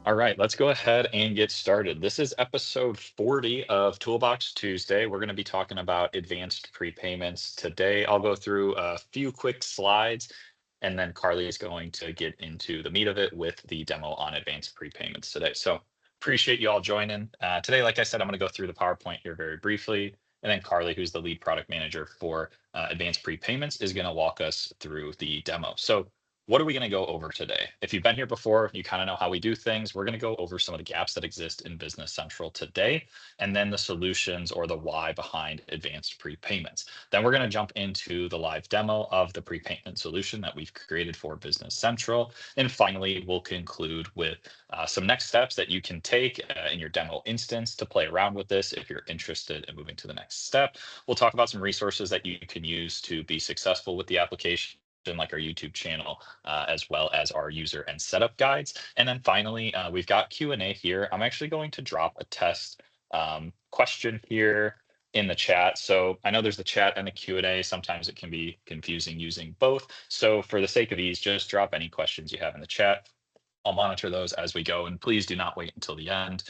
All right, let's go ahead and get started. This is episode 40 of Toolbox Tuesday. We're going to be talking about advanced prepayments today. I'll go through a few quick slides, and then Carly is going to get into the meat of it with the demo on advanced prepayments today. So appreciate you all joining. Today, like I said, I'm going to go through the PowerPoint here very briefly, and then Carly, who's the lead product manager for advanced prepayments, is going to walk us through the demo. So what are we going to go over today? If you've been here before, you kind of know how we do things. We're going to go over some of the gaps that exist in Business Central today, and then the solutions or the why behind advanced prepayments. Then we're going to jump into the live demo of the prepayment solution that we've created for Business Central. And finally, we'll conclude with some next steps that you can take in your demo instance to play around with this if you're interested in moving to the next step. We'll talk about some resources that you can use to be successful with the application, like our YouTube channel, as well as our user and setup guides. And then finally, we've got Q&A here. I'm actually going to drop a test question here in the chat. So I know there's the chat and the Q&A. Sometimes it can be confusing using both. So for the sake of ease, just drop any questions you have in the chat. I'll monitor those as we go. And please do not wait until the end.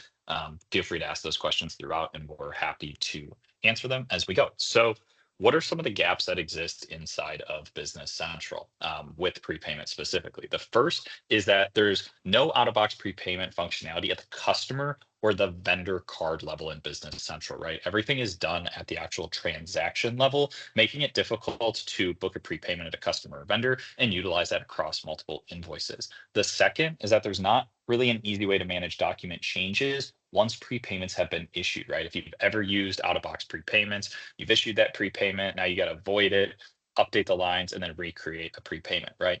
Feel free to ask those questions throughout, and we're happy to answer them as we go. So what are some of the gaps that exist inside of Business Central with prepayment specifically? The first is that there's no out-of-box prepayment functionality at the customer or the vendor card level in Business Central, right? Everything is done at the actual transaction level, making it difficult to book a prepayment at a customer or vendor and utilize that across multiple invoices. The second is that there's not really an easy way to manage document changes once prepayments have been issued, right? If you've ever used out-of-box prepayments, you've issued that prepayment, now you got to void it, update the lines, and then recreate a prepayment, right?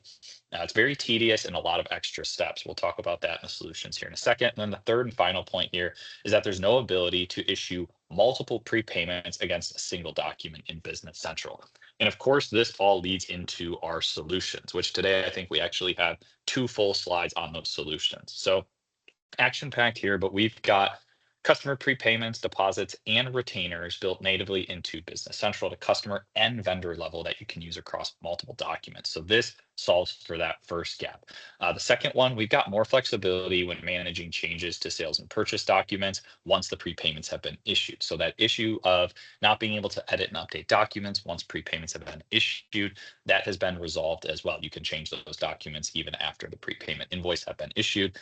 Now it's very tedious and a lot of extra steps. We'll talk about that in the solutions here in a second. And then the third and final point here is that there's no ability to issue multiple prepayments against a single document in Business Central. And of course, this all leads into our solutions, which today I think we actually have 2 full slides on those solutions. So action packed here, but we've got customer prepayments, deposits, and retainers built natively into Business Central at a customer and vendor level that you can use across multiple documents. So this solves for that first gap. The second one, we've got more flexibility when managing changes to sales and purchase documents once the prepayments have been issued. So that issue of not being able to edit and update documents once prepayments have been issued, that has been resolved as well. You can change those documents even after the prepayment invoice have been issued.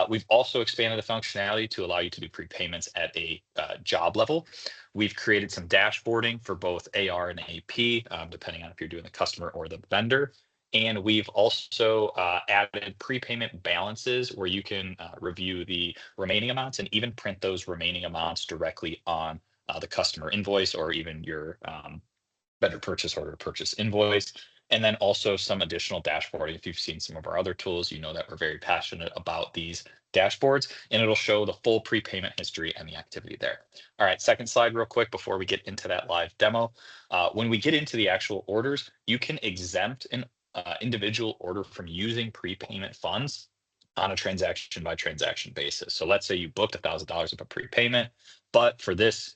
We've also expanded the functionality to allow you to do prepayments at a job level. We've created some dashboarding for both AR and AP, depending on if you're doing the customer or the vendor. And we've also added prepayment balances where you can review the remaining amounts and even print those remaining amounts directly on the customer invoice or even your vendor purchase order purchase invoice. And then also some additional dashboarding. If you've seen some of our other tools, you know that we're very passionate about these dashboards, and it'll show the full prepayment history and the activity there. All right, second slide real quick before we get into that live demo. When we get into the actual orders, you can exempt an individual order from using prepayment funds on a transaction by transaction basis. So let's say you booked $1,000 of a prepayment, but for this,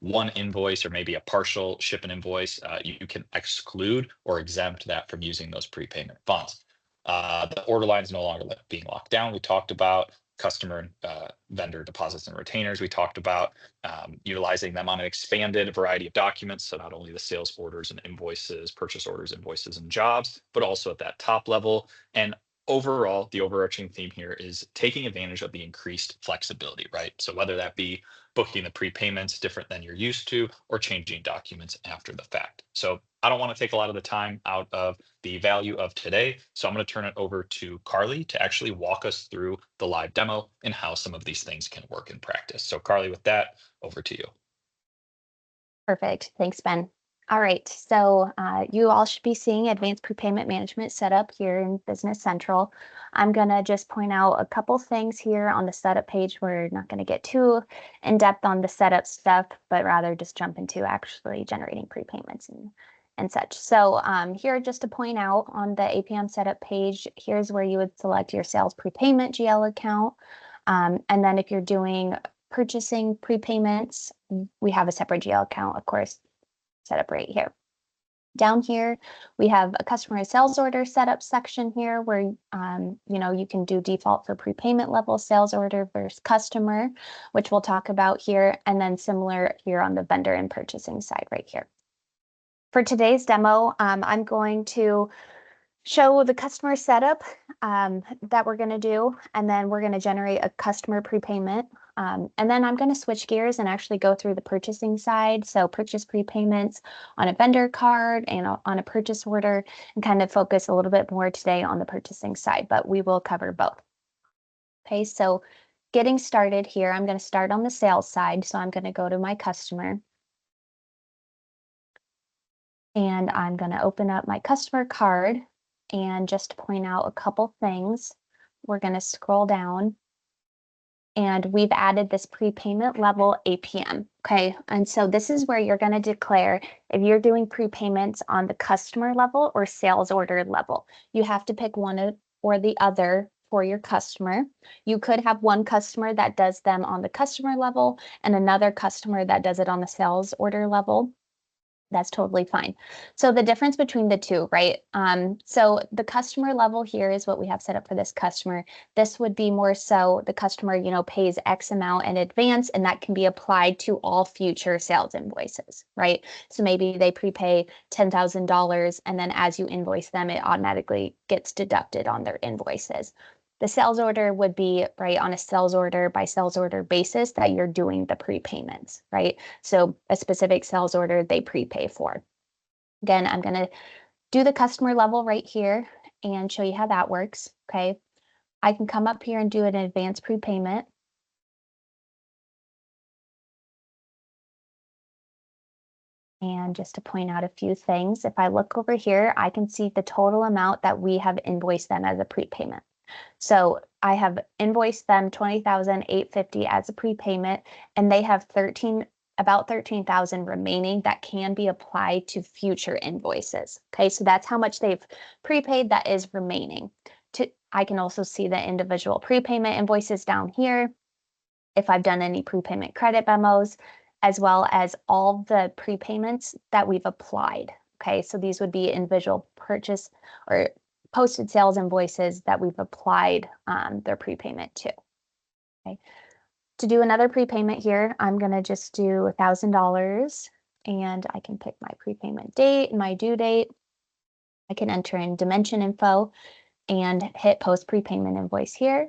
one invoice or maybe a partial ship and invoice, you can exclude or exempt that from using those prepayment funds. The order line is no longer being locked down. We talked about customer vendor deposits and retainers. We talked about utilizing them on an expanded variety of documents. So not only the sales orders and invoices, purchase orders, invoices, and jobs, but also at that top level. And overall, the overarching theme here is taking advantage of the increased flexibility, right? So whether that be booking the prepayments different than you're used to or changing documents after the fact. So I don't want to take a lot of the time out of the value of today. So I'm going to turn it over to Carlie to actually walk us through the live demo and how some of these things can work in practice. So Carlie, with that, over to you. Perfect. Thanks, Ben. All right, so you all should be seeing Advanced Prepayment Management setup here in Business Central. I'm going to just point out a couple things here on the setup page. We're not going to get too in-depth on the setup stuff, but rather just jump into actually generating prepayments and such. So here, just to point out on the APM setup page, here's where you would select your sales prepayment GL account. And then if you're doing purchasing prepayments, we have a separate GL account, of course, set up right here. Down here, we have a customer sales order setup section here where you can do default for prepayment level, sales order versus customer, which we'll talk about here, and then similar here on the vendor and purchasing side right here. For today's demo, I'm going to show the customer setup that we're going to do, and then we're going to generate a customer prepayment. And then I'm going to switch gears and actually go through the purchasing side. So purchase prepayments on a vendor card and on a purchase order, and kind of focus a little bit more today on the purchasing side, but we will cover both. Okay, so getting started here, I'm going to start on the sales side. So I'm going to go to my customer. And I'm going to open up my customer card. And just to point out a couple things, we're going to scroll down. And we've added this prepayment level APM, okay? And so this is where you're going to declare if you're doing prepayments on the customer level or sales order level. You have to pick one or the other for your customer. You could have one customer that does them on the customer level and another customer that does it on the sales order level. That's totally fine. So the difference between the two, right? So the customer level here is what we have set up for this customer. This would be more so the customer, pays X amount in advance, and that can be applied to all future sales invoices, right? So maybe they prepay $10,000, and then as you invoice them, it automatically gets deducted on their invoices. The sales order would be right on a sales order by sales order basis that you're doing the prepayments, right? So a specific sales order they prepay for. Again, I'm going to do the customer level right here and show you how that works. Okay. I can come up here and do an advanced prepayment. And just to point out a few things, if I look over here, I can see the total amount that we have invoiced them as a prepayment. So I have invoiced them $20,850 as a prepayment, and they have about 13,000 remaining that can be applied to future invoices. Okay, so that's how much they've prepaid that is remaining. I can also see the individual prepayment invoices down here, if I've done any prepayment credit memos, as well as all the prepayments that we've applied. Okay, so these would be individual purchase or posted sales invoices that we've applied their prepayment to. Okay. To do another prepayment here, I'm going to just do $1,000, and I can pick my prepayment date and my due date. I can enter in dimension info and hit post prepayment invoice here.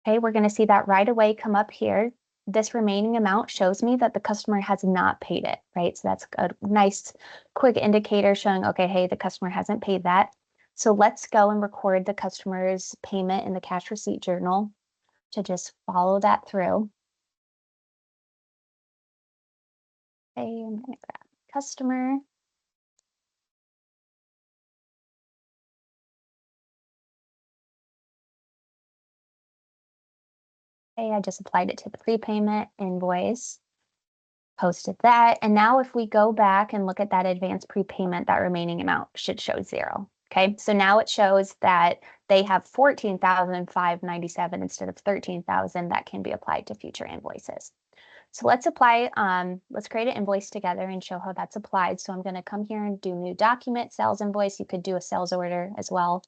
Okay, we're going to see that right away come up here. This remaining amount shows me that the customer has not paid it, right? So that's a nice quick indicator showing, okay, hey, the customer hasn't paid that. So let's go and record the customer's payment in the cash receipt journal to just follow that through. Okay, I'm going to grab customer. Okay, I just applied it to the prepayment invoice, posted that. And now if we go back and look at that advanced prepayment, that remaining amount should show 0. Okay, so now it shows that they have $14,597 instead of $13,000 that can be applied to future invoices. So let's create an invoice together and show how that's applied. So I'm going to come here and do new document, sales invoice. You could do a sales order as well.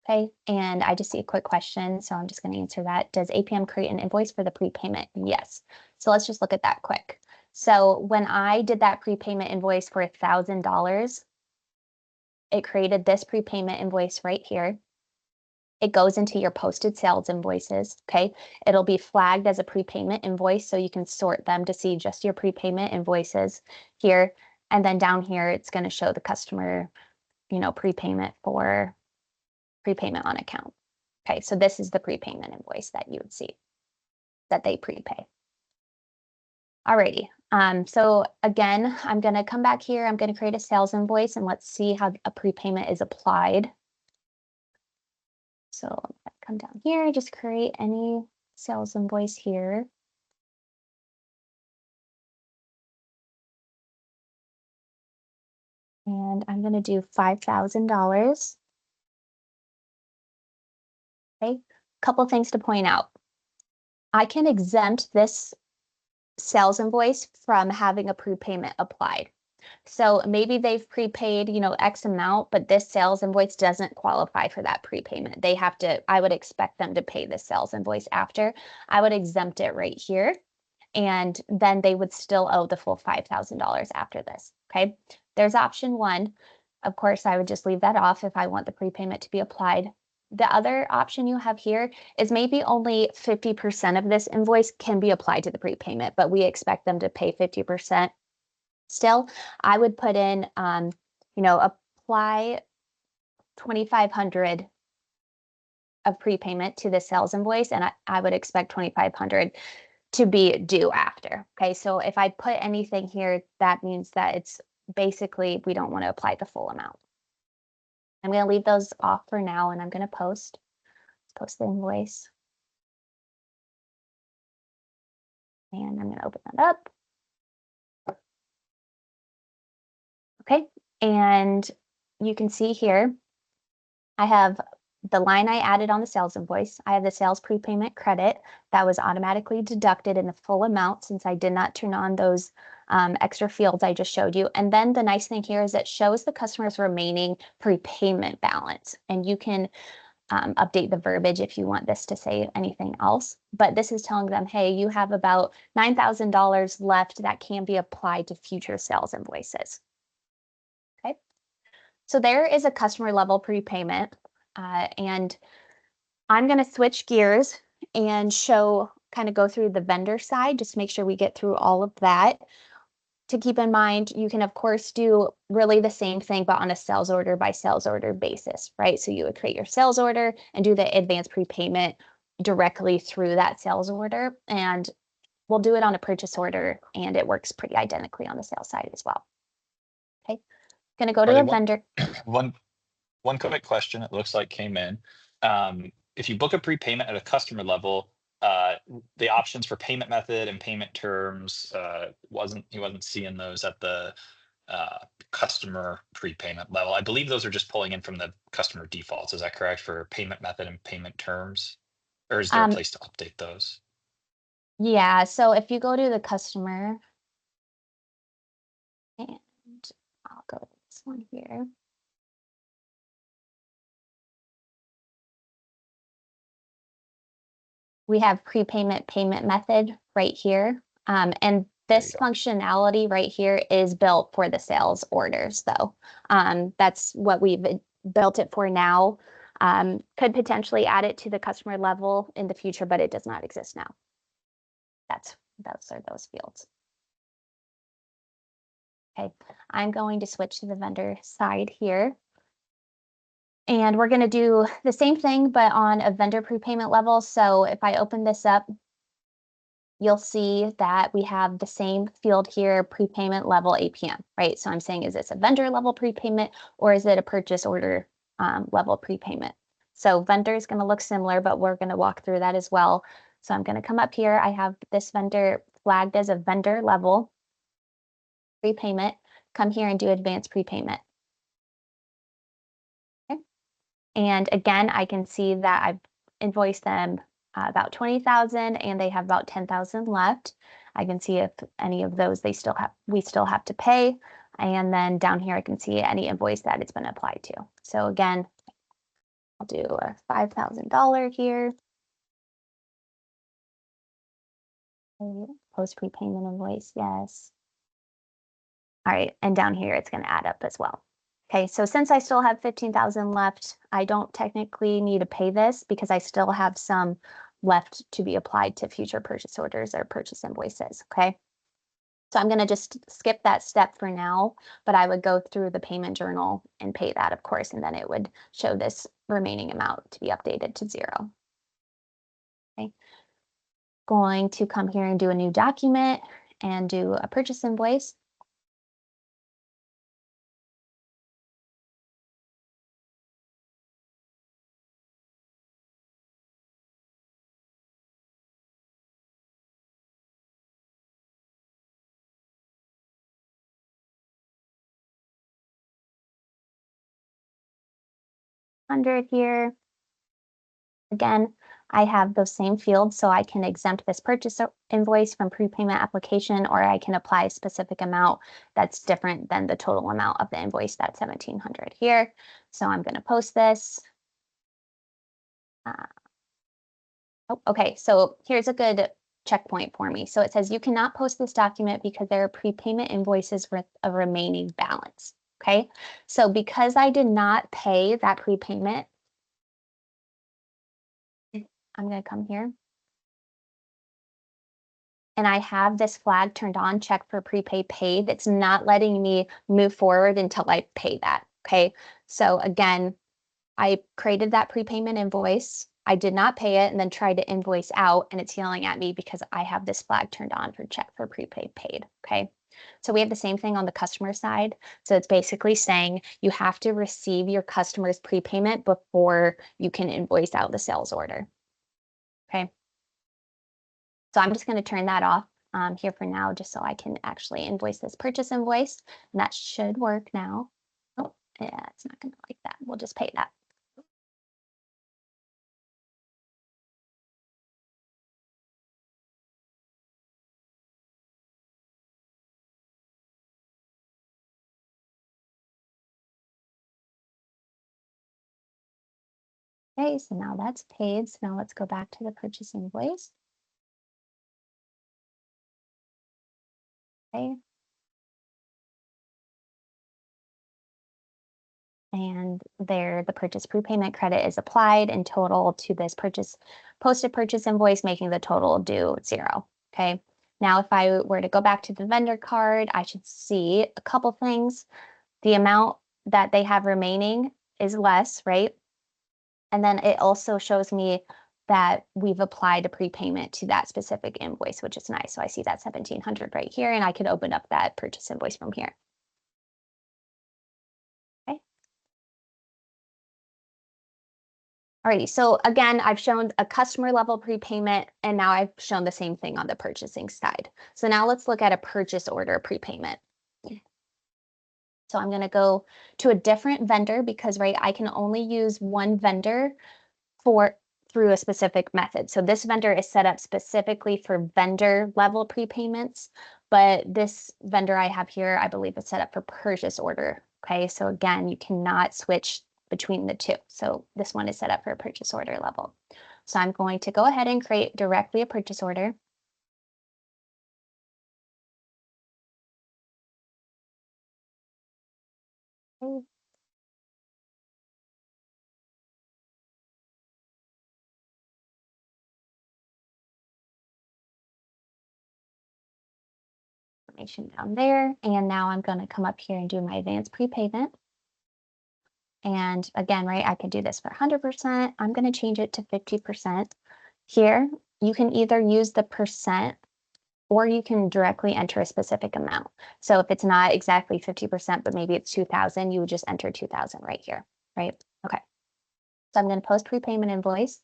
Okay, and I just see a quick question, so I'm just going to answer that. Does APM create an invoice for the prepayment? Yes. So let's just look at that quick. So when I did that prepayment invoice for $1,000, it created this prepayment invoice right here. It goes into your posted sales invoices, okay? It'll be flagged as a prepayment invoice, so you can sort them to see just your prepayment invoices here. And then down here, it's going to show the customer, prepayment for prepayment on account. Okay, so this is the prepayment invoice that you would see that they prepay. Alrighty, so again, I'm going to come back here. I'm going to create a sales invoice, and let's see how a prepayment is applied. So I'm going to come down here, just create any sales invoice here. And I'm going to do $5,000. Okay, couple things to point out. I can exempt this sales invoice from having a prepayment applied. So maybe they've prepaid, X amount, but this sales invoice doesn't qualify for that prepayment. They have to, I would expect them to pay the sales invoice after. I would exempt it right here, and then they would still owe the full $5,000 after this. Okay, there's option one. Of course, I would just leave that off if I want the prepayment to be applied. The other option you have here is maybe only 50% of this invoice can be applied to the prepayment, but we expect them to pay 50%. Still, I would put in, apply 2,500 of prepayment to the sales invoice, and I would expect 2,500 to be due after. Okay, so if I put anything here, that means that it's basically, we don't want to apply the full amount. I'm going to leave those off for now, and I'm going to post the invoice. And I'm going to open that up. Okay, and you can see here, I have the line I added on the sales invoice. I have the sales prepayment credit that was automatically deducted in the full amount since I did not turn on those extra fields I just showed you. And then the nice thing here is it shows the customer's remaining prepayment balance. And you can update the verbiage if you want this to say anything else. But this is telling them, hey, you have about $9,000 left that can be applied to future sales invoices. Okay. So there is a customer level prepayment. And I'm going to switch gears and kind of go through the vendor side, just to make sure we get through all of that. To keep in mind, you can, of course, do really the same thing, but on a sales order by sales order basis, right? So you would create your sales order and do the advanced prepayment directly through that sales order. And we'll do it on a purchase order, and it works pretty identically on the sales side as well. Okay, going to go to a vendor. One quick question, it looks like came in. If you book a prepayment at a customer level, the options for payment method and payment terms, he wasn't seeing those at the customer prepayment level. I believe those are just pulling in from the customer defaults. Is that correct for payment method and payment terms? Or is there a place to update those? Yeah, so if you go to the customer, and I'll go to this one here. We have prepayment payment method right here. And this functionality right here is built for the sales orders, though. That's what we've built it for now. Could potentially add it to the customer level in the future, but it does not exist now. Those are those fields. Okay, I'm going to switch to the vendor side here. And we're going to do the same thing, but on a vendor prepayment level. So if I open this up, you'll see that we have the same field here, prepayment level APM, right? So I'm saying, is this a vendor level prepayment or is it a purchase order level prepayment? So vendor is going to look similar, but we're going to walk through that as well. So I'm going to come up here. I have this vendor flagged as a vendor level prepayment. Come here and do advanced prepayment. And again, I can see that I've invoiced them about 20,000 and they have about 10,000 left. I can see if any of those we still have to pay. And then down here, I can see any invoice that it's been applied to. So again, I'll do a $5,000 here. Post prepayment invoice, yes. All right, and down here, it's going to add up as well. Okay, so since I still have 15,000 left, I don't technically need to pay this because I still have some left to be applied to future purchase orders or purchase invoices, okay? So I'm going to just skip that step for now, but I would go through the payment journal and pay that, of course, and then it would show this remaining amount to be updated to 0. Okay, going to come here and do a new document and do a purchase invoice. $100 here. Again, I have those same fields, so I can exempt this purchase invoice from prepayment application, or I can apply a specific amount that's different than the total amount of the invoice, that's $1,700 here. So I'm going to post this. Okay, so here's a good checkpoint for me. So it says you cannot post this document because there are prepayment invoices with a remaining balance. Okay, so because I did not pay that prepayment, I'm going to come here. And I have this flag turned on, check for prepaid paid. It's not letting me move forward until I pay that. Okay, so again, I created that prepayment invoice. I did not pay it and then tried to invoice out, and it's yelling at me because I have this flag turned on for check for prepaid paid. Okay, so we have the same thing on the customer side. So it's basically saying you have to receive your customer's prepayment before you can invoice out the sales order. Okay, so I'm just going to turn that off here for now, just so I can actually invoice this purchase invoice, and that should work now. Oh, yeah, it's not going to like that. We'll just pay that. Okay, so now that's paid. So now let's go back to the purchase invoice. Okay. And there, the purchase prepayment credit is applied in total to this posted purchase invoice, making the total due 0. Okay. Now, if I were to go back to the vendor card, I should see a couple things. The amount that they have remaining is less, right? And then it also shows me that we've applied a prepayment to that specific invoice, which is nice. So I see that 1,700 right here, and I could open up that purchase invoice from here. Okay. Alrighty, so again, I've shown a customer level prepayment, and now I've shown the same thing on the purchasing side. So now let's look at a purchase order prepayment. So I'm going to go to a different vendor because, right, I can only use one vendor through a specific method. So this vendor is set up specifically for vendor level prepayments, but this vendor I have here, I believe is set up for purchase order. Okay, so again, you cannot switch between the two. So this one is set up for a purchase order level. So I'm going to go ahead and create directly a purchase order. Okay. Information down there. And now I'm going to come up here and do my advanced prepayment. And again, right, I could do this for 100%. I'm going to change it to 50%. Here, you can either use the percent or you can directly enter a specific amount. So if it's not exactly 50%, but maybe it's 2,000, you would just enter 2,000 right here, right? Okay. So I'm going to post prepayment invoice.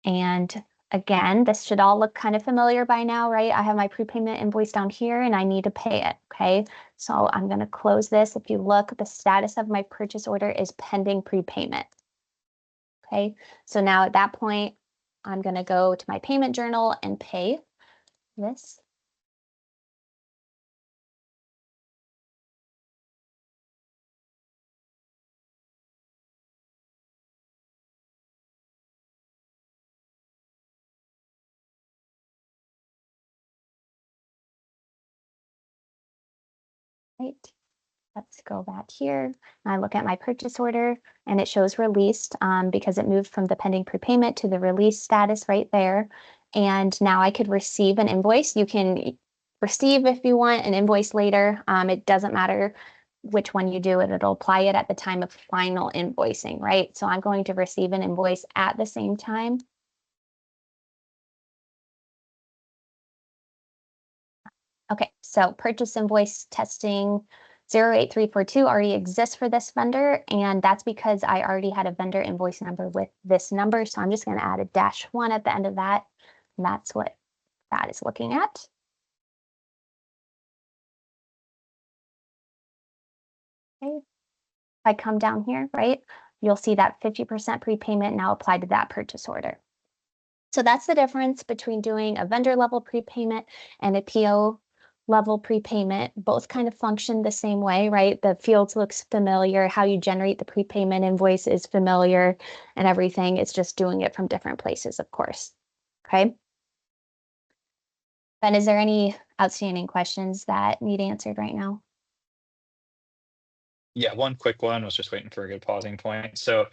And again, this should all look kind of familiar by now, right? I have my prepayment invoice down here and I need to pay it, okay? So I'm going to close this. If you look, the status of my purchase order is pending prepayment. Okay, so now at that point, I'm going to go to my payment journal and pay this. Right. Let's go back here. I look at my purchase order and it shows released because it moved from the pending prepayment to the release status right there. And now I could receive an invoice. You can receive if you want an invoice later. It doesn't matter which one you do it. It'll apply it at the time of final invoicing, right? So I'm going to receive an invoice at the same time. Okay, so purchase invoice testing 08342 already exists for this vendor, and that's because I already had a vendor invoice number with this number. So I'm just going to add a -1 at the end of that. And that's what that is looking at. Okay. If I come down here, right, you'll see that 50% prepayment now applied to that purchase order. So that's the difference between doing a vendor level prepayment and a PO level prepayment. Both kind of function the same way, right? The fields looks familiar. How you generate the prepayment invoice is familiar and everything. It's just doing it from different places, of course. Okay. Ben, is there any outstanding questions that need answered right now? Yeah, one quick one. Was just waiting for a good pausing point. So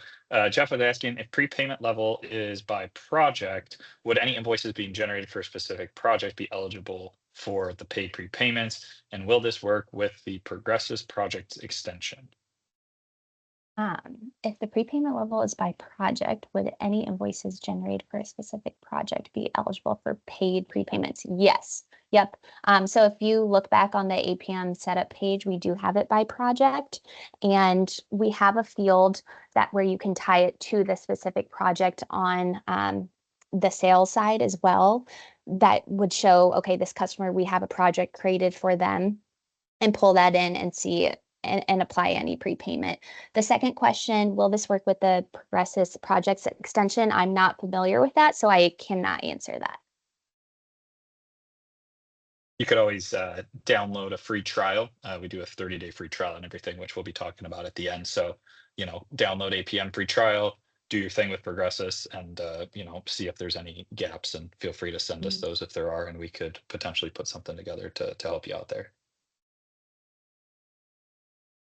Jeff was asking if prepayment level is by project, would any invoices being generated for a specific project be eligible for the paid prepayments? And will this work with the Progresses project extension? If the prepayment level is by project, would any invoices generated for a specific project be eligible for paid prepayments? Yes. Yep. So if you look back on the APM setup page, we do have it by project, and we have a field that where you can tie it to the specific project on the sales side as well. That would show, okay, this customer, we have a project created for them, and pull that in and see and apply any prepayment. The second question, will this work with the Progresses projects extension? I'm not familiar with that, so I cannot answer that. You could always download a free trial. We do a 30-day free trial and everything, which we'll be talking about at the end. So, download APM free trial, do your thing with Progressus, and see if there's any gaps, and feel free to send us those if there are, and we could potentially put something together to help you out there.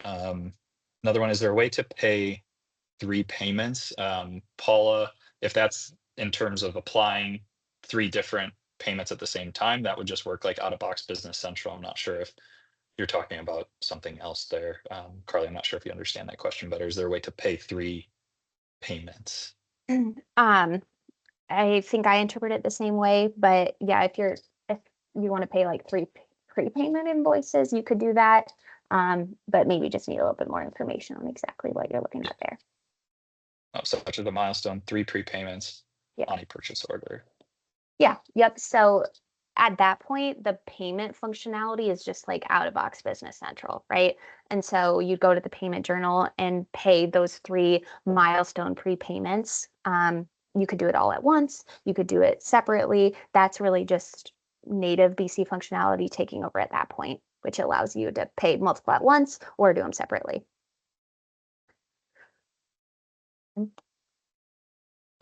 Another one, is there a way to pay 3 payments? Paula, if that's in terms of applying 3 different payments at the same time, that would just work like out of box Business Central. I'm not sure if you're talking about something else there. Carlie, I'm not sure if you understand that question better. Is there a way to pay 3 payments? I think I interpret it the same way, but yeah, if you want to pay like 3 prepayment invoices, you could do that. But maybe just need a little bit more information on exactly what you're looking at there. Oh, such as a milestone, 3 prepayments on a purchase order. Yeah, yep. So at that point, the payment functionality is just like out of box Business Central, right? And so you go to the payment journal and pay those 3 milestone prepayments. You could do it all at once. You could do it separately. That's really just native BC functionality taking over at that point, which allows you to pay multiple at once or do them separately.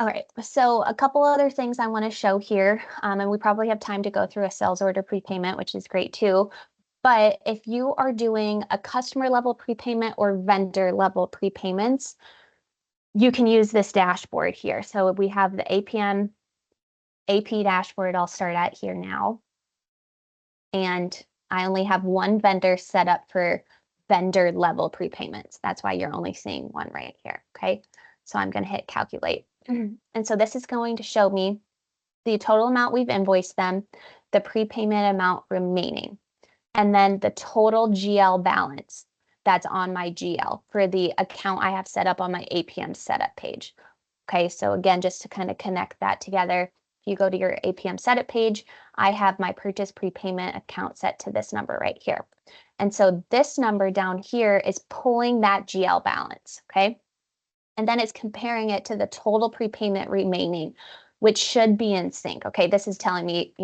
All right, so a couple other things I want to show here, and we probably have time to go through a sales order prepayment, which is great too. But if you are doing a customer level prepayment or vendor level prepayments, you can use this dashboard here. So we have the APM AP dashboard I'll start at here now. And I only have one vendor set up for vendor level prepayments. That's why you're only seeing one right here, okay? So I'm going to hit calculate. And so this is going to show me the total amount we've invoiced them, the prepayment amount remaining, and then the total GL balance that's on my GL for the account I have set up on my APM setup page. Okay, so again, just to kind of connect that together, if you go to your APM setup page, I have my purchase prepayment account set to this number right here. And so this number down here is pulling that GL balance, okay? And then it's comparing it to the total prepayment remaining, which should be in sync. Okay, this is telling me,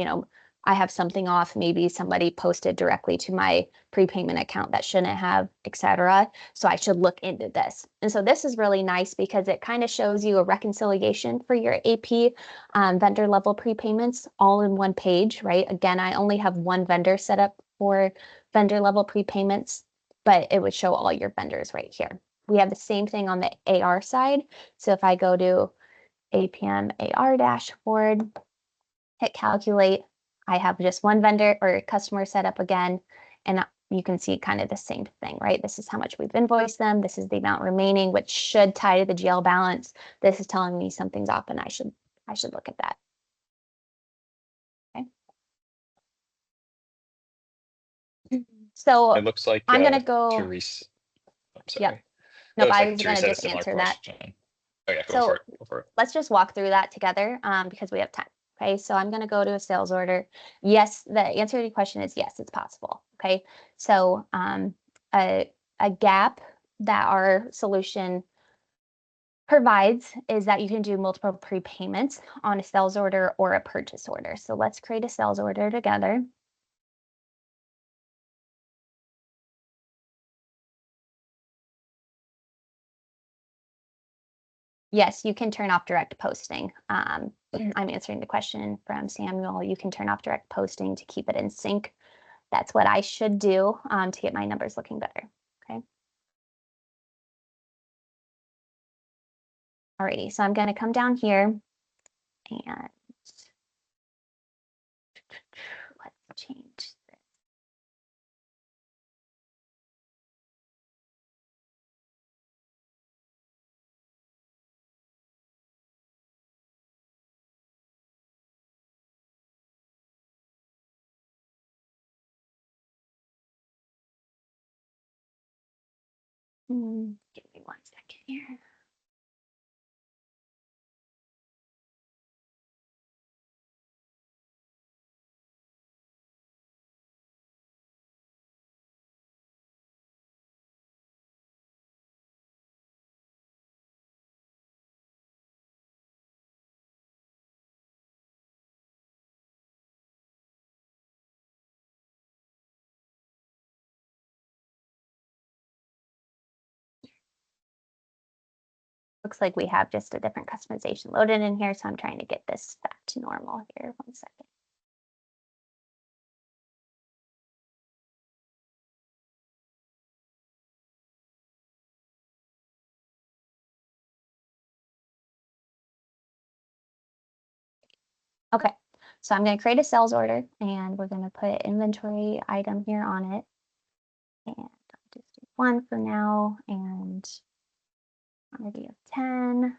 I have something off. Maybe somebody posted directly to my prepayment account that shouldn't have, etc. So I should look into this. And so this is really nice because it kind of shows you a reconciliation for your AP vendor level prepayments all in one page, right? Again, I only have one vendor set up for vendor level prepayments, but it would show all your vendors right here. We have the same thing on the AR side. So if I go to APM AR dashboard, hit calculate, I have just one vendor or customer set up again, and you can see kind of the same thing, right? This is how much we've invoiced them. This is the amount remaining, which should tie to the GL balance. This is telling me something's off, and I should look at that. Okay. So it looks like I'm gonna go. Teresa. I'm sorry. Yep. No, I was gonna just answer that. Oh yeah, go for it. Let's just walk through that together because we have time. Okay, so I'm going to go to a sales order. Yes, the answer to your question is yes, it's possible. Okay, so a gap that our solution provides is that you can do multiple prepayments on a sales order or a purchase order. So let's create a sales order together. Yes, you can turn off direct posting. I'm answering the question from Samuel. You can turn off direct posting to keep it in sync. That's what I should do to get my numbers looking better. Okay. Alrighty, so I'm going to come down here and let's change this. Give me 1 second here. Looks like we have just a different customization loaded in here, so I'm trying to get this back to normal here. 1 second. Okay, so I'm going to create a sales order and we're going to put inventory item here on it. And I'll just do 1 for now and quantity of 10.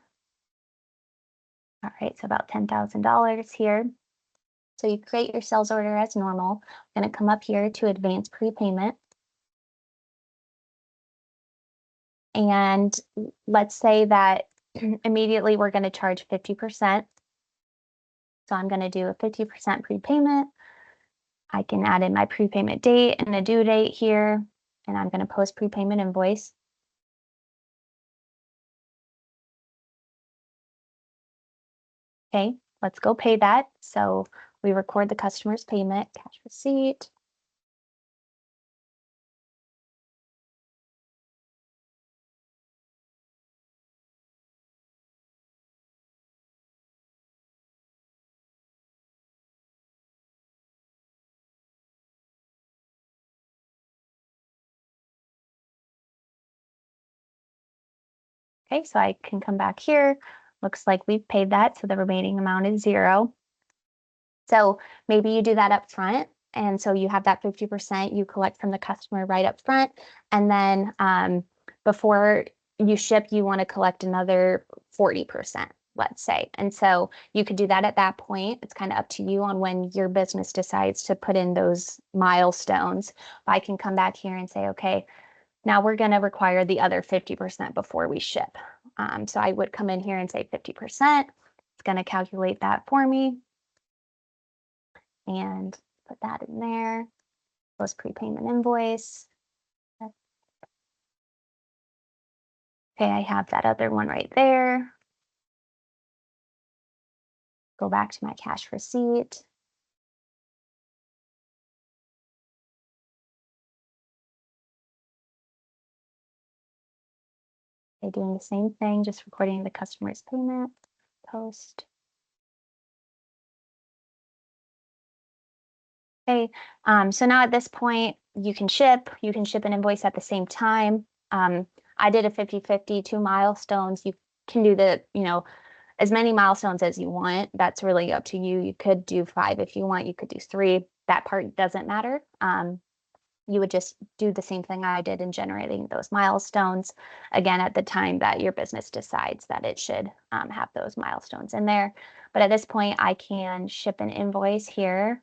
All right, so about $10,000 here. So you create your sales order as normal. I'm going to come up here to advanced prepayment. And let's say that immediately we're going to charge 50%. So I'm going to do a 50% prepayment. I can add in my prepayment date and a due date here, and I'm going to post prepayment invoice. Okay, let's go pay that. So we record the customer's payment, cash receipt. Okay, so I can come back here. Looks like we've paid that, so the remaining amount is 0. So maybe you do that up front. And so you have that 50% you collect from the customer right up front. And then before you ship, you want to collect another 40%, let's say. And so you could do that at that point. It's kind of up to you on when your business decides to put in those milestones. I can come back here and say, okay, now we're going to require the other 50% before we ship. So I would come in here and say 50%. It's going to calculate that for me. And put that in there. Post prepayment invoice. Okay, I have that other one right there. Go back to my cash receipt. Okay, doing the same thing, just recording the customer's payment. Post. Okay, so now at this point, you can ship an invoice at the same time. I did a 50-50, 2 milestones. You can do the, as many milestones as you want. That's really up to you. You could do 5 if you want. You could do 3. That part doesn't matter. You would just do the same thing I did in generating those milestones, again, at the time that your business decides that it should have those milestones in there. But at this point, I can ship an invoice here.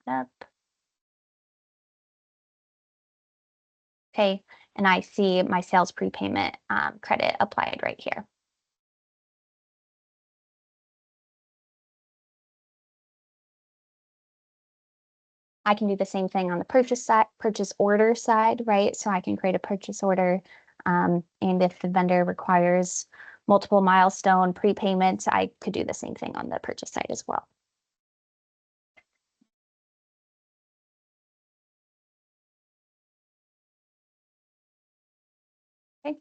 Up. Okay, and I see my sales prepayment credit applied right here. I can do the same thing on the purchase order side, right? So I can create a purchase order. And if the vendor requires multiple milestone prepayments, I could do the same thing on the purchase side as well. Okay.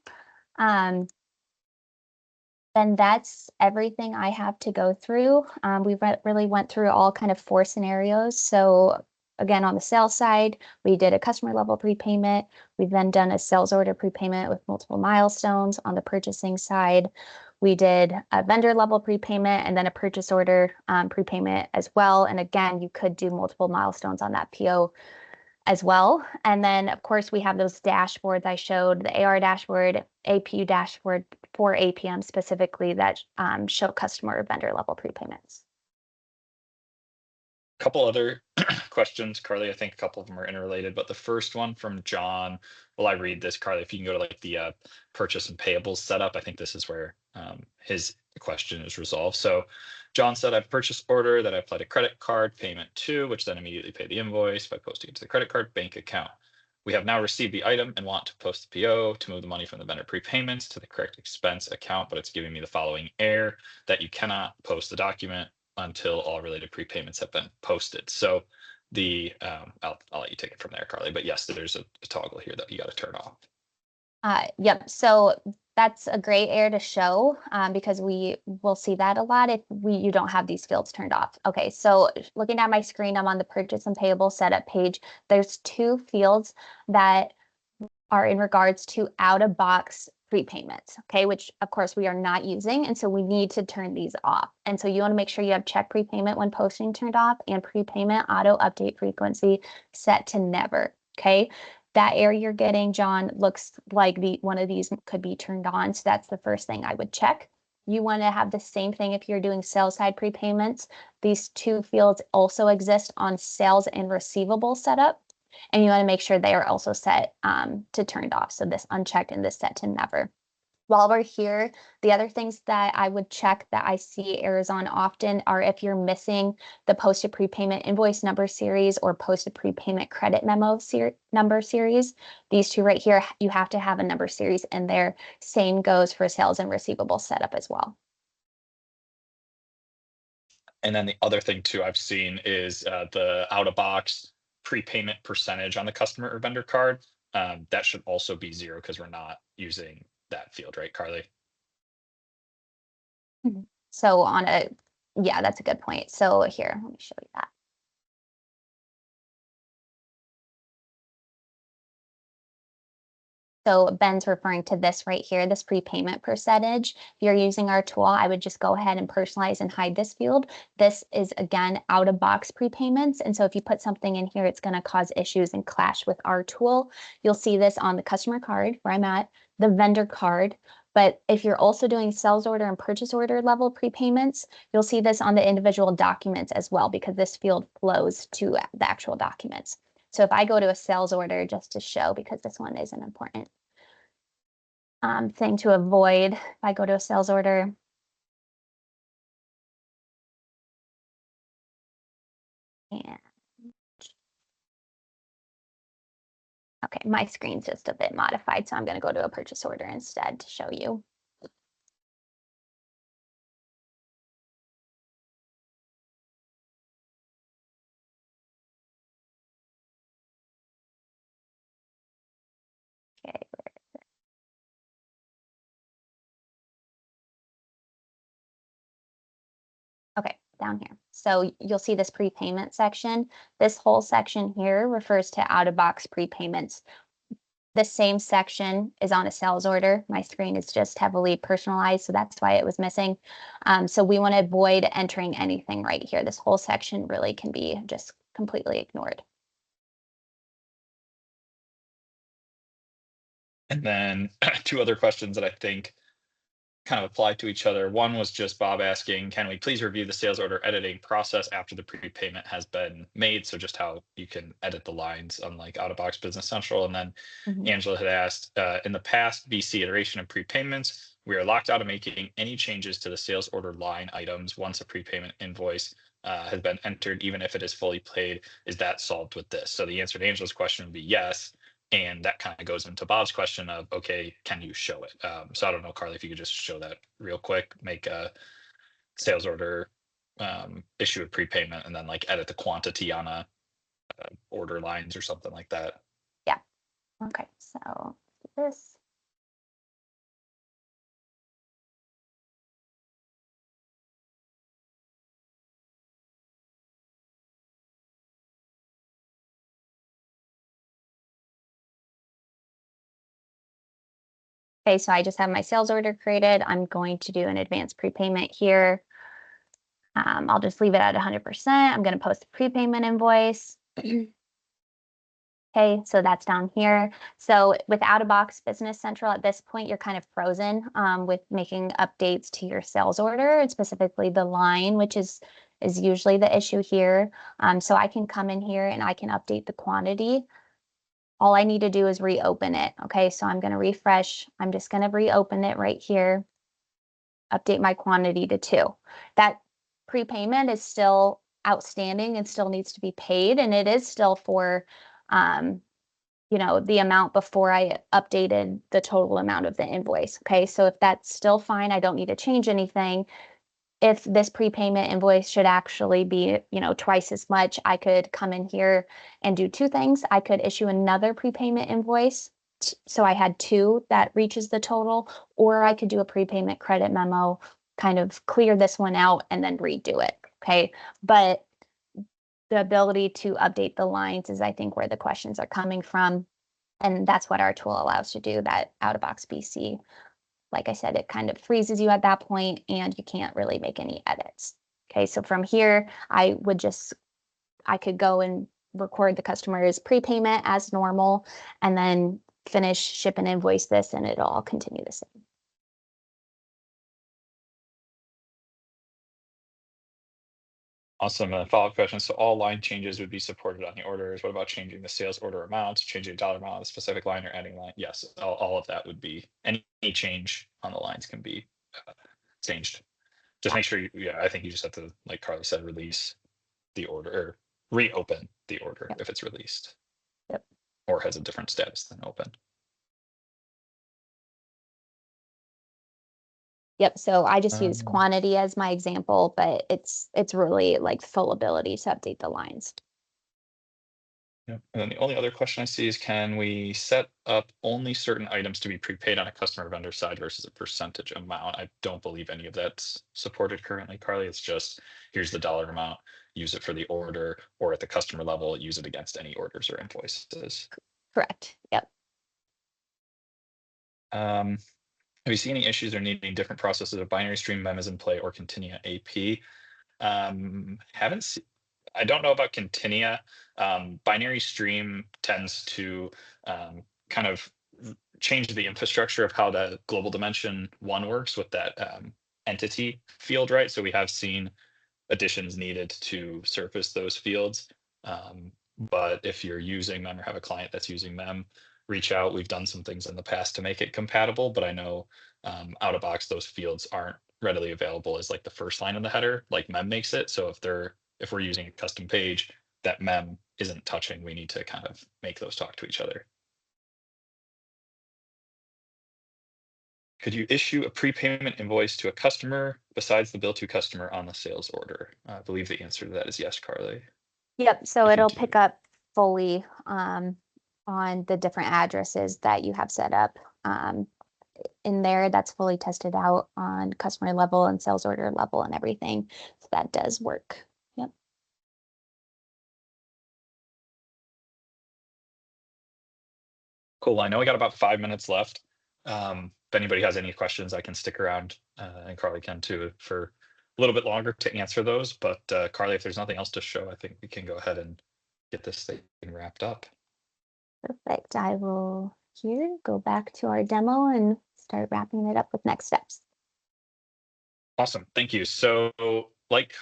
Then that's everything I have to go through. We really went through all kind of 4 scenarios. So again, on the sales side, we did a customer level prepayment. We've then done a sales order prepayment with multiple milestones. On the purchasing side, we did a vendor level prepayment and then a purchase order prepayment as well. And again, you could do multiple milestones on that PO as well. And then, of course, we have those dashboards I showed, the AR dashboard, APU dashboard for APM specifically that show customer or vendor level prepayments. A couple other questions, Carlie. I think a couple of them are interrelated, but the first one from John, well, I read this, Carlie, if you can go to like the purchase and payables setup, I think this is where his question is resolved. So John said, I've purchase order that I applied a credit card payment to, which then immediately pay the invoice by posting it to the credit card bank account. We have now received the item and want to post the PO to move the money from the vendor prepayments to the correct expense account, but it's giving me the following error that you cannot post the document until all related prepayments have been posted. So I'll let you take it from there, Carlie. But yes, there's a toggle here that you got to turn off. Yep. So that's a great error to show because we will see that a lot if you don't have these fields turned off. Okay, so looking at my screen, I'm on the purchase and payable setup page. There's 2 fields that are in regards to out-of-box prepayments, okay, which of course we are not using. And so we need to turn these off. And so you want to make sure you have check prepayment when posting turned off and prepayment auto update frequency set to never, okay? That error you're getting, John, looks like one of these could be turned on. So that's the first thing I would check. You want to have the same thing if you're doing sales side prepayments. These 2 fields also exist on sales and receivable setup. And you want to make sure they are also set to turned off. So this unchecked and this set to never. While we're here, the other things that I would check that I see errors on often are if you're missing the posted prepayment invoice number series or posted prepayment credit memo number series. These 2 right here, you have to have a number series in there. Same goes for sales and receivable setup as well. And then the other thing too I've seen is the out-of-box prepayment percentage on the customer or vendor card. That should also be 0 because we're not using that field, right, Carlie? So yeah, that's a good point. So here, let me show you that. So Ben's referring to this right here, this prepayment percentage. If you're using our tool, I would just go ahead and personalize and hide this field. This is, again, out-of-box prepayments. And so if you put something in here, it's going to cause issues and clash with our tool. You'll see this on the customer card where I'm at, the vendor card. But if you're also doing sales order and purchase order level prepayments, you'll see this on the individual documents as well, because this field flows to the actual documents. So if I go to a sales order just to show, because this one is an important thing to avoid, if I go to a sales order, and okay, my screen's just a bit modified, so I'm going to go to a purchase order instead to show you. Okay. Okay, down here. So you'll see this prepayment section. This whole section here refers to out-of-box prepayments. The same section is on a sales order. My screen is just heavily personalized, so that's why it was missing. So we want to avoid entering anything right here. This whole section really can be just completely ignored. And then 2 other questions that I think kind of apply to each other. One was just Bob asking, can we please review the sales order editing process after the prepayment has been made? So just how you can edit the lines unlike out-of-box Business Central. And then Angela had asked, in the past BC iteration of prepayments, We are locked out of making any changes to the sales order line items once a prepayment invoice has been entered, even if it is fully paid. Is that solved with this? So the answer to Angela's question would be yes. And that kind of goes into Bob's question of, okay, can you show it? So I don't know, Carlie, if you could just show that real quick, make a sales order, issue a prepayment, and then like edit the quantity on a order lines or something like that. Yeah. Okay. So this. Okay, so I just have my sales order created. I'm going to do an advanced prepayment here. I'll just leave it at 100%. I'm going to post a prepayment invoice. Okay, so that's down here. So with out-of-box Business Central at this point, you're kind of frozen with making updates to your sales order, and specifically the line, which is usually the issue here. So I can come in here and I can update the quantity. All I need to do is reopen it. Okay, so I'm going to refresh. I'm just going to reopen it right here. Update my quantity to 2. That prepayment is still outstanding and still needs to be paid, and it is still for the amount before I updated the total amount of the invoice. Okay, so if that's still fine, I don't need to change anything. If this prepayment invoice should actually be, twice as much, I could come in here and do 2 things. I could issue another prepayment invoice, so I had 2 that reaches the total, or I could do a prepayment credit memo, kind of clear this one out and then redo it. Okay, but the ability to update the lines is, I think, where the questions are coming from. And that's what our tool allows to do, that out-of-box BC. Like I said, it kind of freezes you at that point and you can't really make any edits. Okay, so from here, I could go and record the customer's prepayment as normal and then finish, ship, and invoice this, and it'll all continue the same. Awesome. And follow-up question. So all line changes would be supported on the orders. What about changing the sales order amounts, changing the dollar amount of the specific line, or adding line? Yes, all of that would be, any change on the lines can be changed. Just make sure I think you just have to, like Carlie said, release the order or reopen the order Yep. if it's released. Yep. Or has a different status than open. Yep, so I just use quantity as my example, but it's really like full ability to update the lines. Yep. And then the only other question I see is, can we set up only certain items to be prepaid on a customer vendor side versus a percentage amount? I don't believe any of that's supported currently, Carlie. It's just, here's the dollar amount, use it for the order, or at the customer level, use it against any orders or invoices. Correct. Yep. Have you seen any issues or needing different processes of binary stream, mem is in play, or Continia AP? Haven't seen. I don't know about Continia. Binary stream tends to kind of change the infrastructure of how the global dimension 1 works with that entity field, right? So we have seen additions needed to surface those fields. But if you're using mem or have a client that's using mem, reach out. We've done some things in the past to make it compatible, but I know out of box, those fields aren't readily available as like the first line in the header, like mem makes it. So if we're using a custom page that mem isn't touching, we need to kind of make those talk to each other. Could you issue a prepayment invoice to a customer besides the bill to customer on the sales order? I believe the answer to that is yes, Carlie. Yep, so If you it'll do. pick up fully on the different addresses that you have set up. In there, that's fully tested out on customer level and sales order level and everything. So that does work. Yep. Cool. I know we got about 5 minutes left. If anybody has any questions, I can stick around, and Carlie can too, for a little bit longer to answer those. But Carlie, if there's nothing else to show, I think we can go ahead and get this thing wrapped up. Perfect. I will here go back to our demo and start wrapping it up with next steps. Awesome. Thank you. So like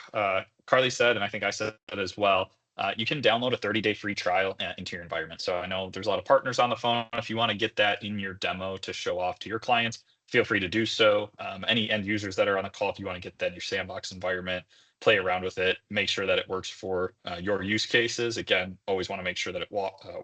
Carlie said, and I think I said as well, you can download a 30-day free trial into your environment. So I know there's a lot of partners on the phone. If you want to get that in your demo to show off to your clients, feel free to do so. Any end users that are on the call, if you want to get that in your sandbox environment, play around with it, make sure that it works for your use cases. Again, always want to make sure that it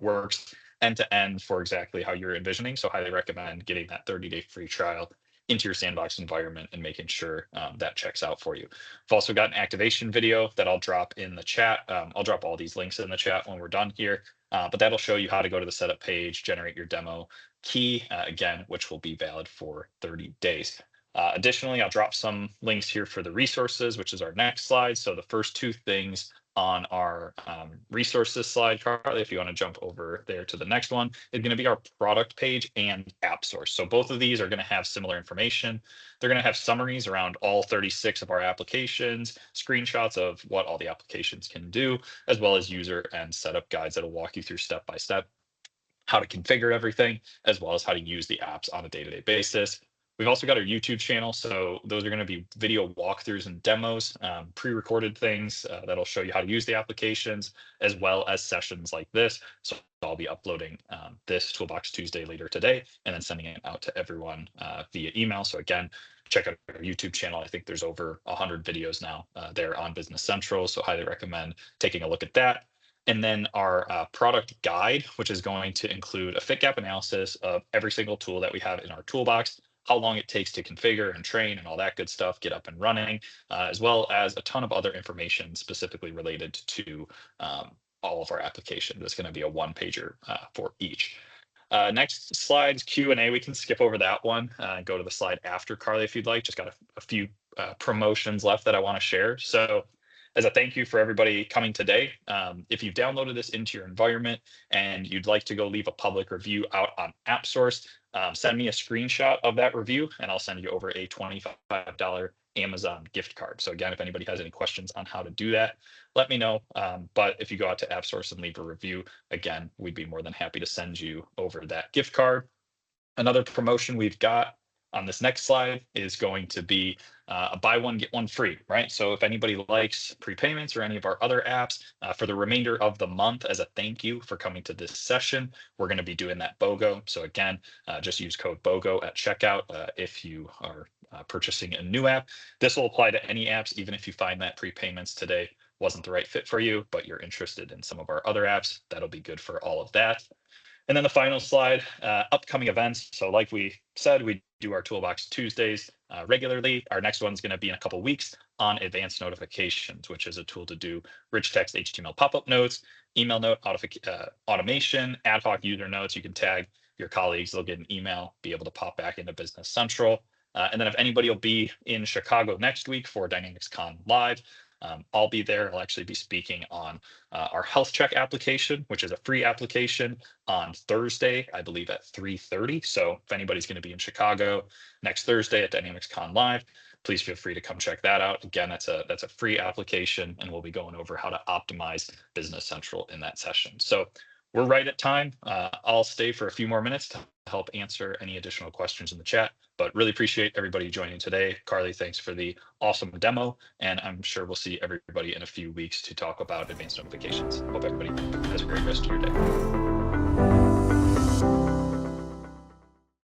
works end to end for exactly how you're envisioning. So highly recommend getting that 30-day free trial into your sandbox environment and making sure that checks out for you. I've also got an activation video that I'll drop in the chat. I'll drop all these links in the chat when we're done here, but that'll show you how to go to the setup page, generate your demo key, again, which will be valid for 30 days. Additionally, I'll drop some links here for the resources, which is our next slide. So the first two things on our resources slide, Carlie, if you want to jump over there to the next one, is going to be our product page and app source. So both of these are going to have similar information. They're going to have summaries around all 36 of our applications, screenshots of what all the applications can do, as well as user and setup guides that'll walk you through step by step how to configure everything, as well as how to use the apps on a day-to-day basis. We've also got our YouTube channel. So those are going to be video walkthroughs and demos, pre-recorded things that'll show you how to use the applications, as well as sessions like this. So I'll be uploading this Toolbox Tuesday later today, and then sending it out to everyone via email. So again, check out our YouTube channel. I think there's over 100 videos now there on Business Central. So highly recommend taking a look at that. And then our product guide, which is going to include a fit gap analysis of every single tool that we have in our toolbox, how long it takes to configure and train and all that good stuff, get up and running, as well as a ton of other information specifically related to all of our applications. It's going to be a one-pager for each. Next slide's Q&A. We can skip over that one and go to the slide after, Carlie, if you'd like. Just got a few promotions left that I want to share. So as a thank you for everybody coming today, if you've downloaded this into your environment and you'd like to go leave a public review out on AppSource, send me a screenshot of that review and I'll send you over a $25 Amazon gift card. So again, if anybody has any questions on how to do that, let me know. But if you go out to AppSource and leave a review, again, we'd be more than happy to send you over that gift card. Another promotion we've got on this next slide is going to be a buy one, get one free, right? So if anybody likes prepayments or any of our other apps, for the remainder of the month as a thank you for coming to this session, we're going to be doing that BOGO. So again, just use code BOGO at checkout if you are purchasing a new app. This will apply to any apps, even if you find that prepayments today wasn't the right fit for you, but you're interested in some of our other apps, that'll be good for all of that. And then the final slide, upcoming events. So like we said, we do our Toolbox Tuesdays regularly. Our next one's going to be in a couple of weeks on advanced notifications, which is a tool to do rich text HTML pop-up notes, email note automation, ad hoc user notes. You can tag your colleagues, they'll get an email, be able to pop back into Business Central. And then if anybody will be in Chicago next week for Dynamics Con Live, I'll be there. I'll actually be speaking on our health check application, which is a free application on Thursday, I believe at 3:30. So if anybody's going to be in Chicago next Thursday at Dynamics Con Live, please feel free to come check that out. Again, that's a free application, and we'll be going over how to optimize Business Central in that session. So we're right at time. I'll stay for a few more minutes to help answer any additional questions in the chat, but really appreciate everybody joining today. Carlie, thanks for the awesome demo, and I'm sure we'll see everybody in a few weeks to talk about advanced notifications. Hope everybody has a great rest of your day.